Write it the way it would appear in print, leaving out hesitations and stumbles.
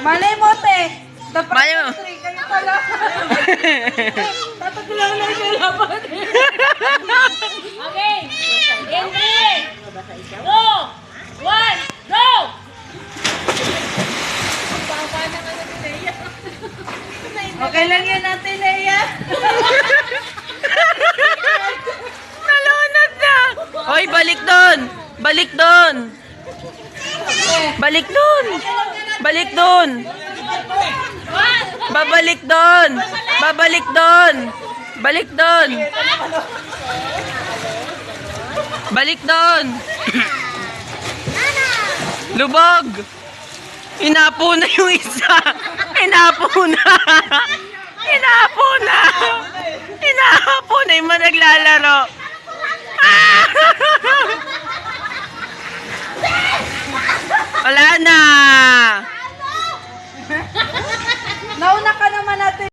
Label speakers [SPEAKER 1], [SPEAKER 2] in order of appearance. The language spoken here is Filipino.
[SPEAKER 1] Malay mo, te. Dapat
[SPEAKER 2] Malay mo.
[SPEAKER 1] kayo pala. Tataglaw na siya dapat.
[SPEAKER 3] Okay. In 3, 2, 1, go!
[SPEAKER 1] Okay lang yan natin, Leia.
[SPEAKER 2] Nalunod na! Hoy, balik doon! Balik doon! Balik doon! Balik doon! Babalik doon! Babalik doon! Balik doon! Balik doon! Lubog! Inapo na yung isa! Inapo na! Inapo na! Inapo na yung mga naglalaro! Wala na!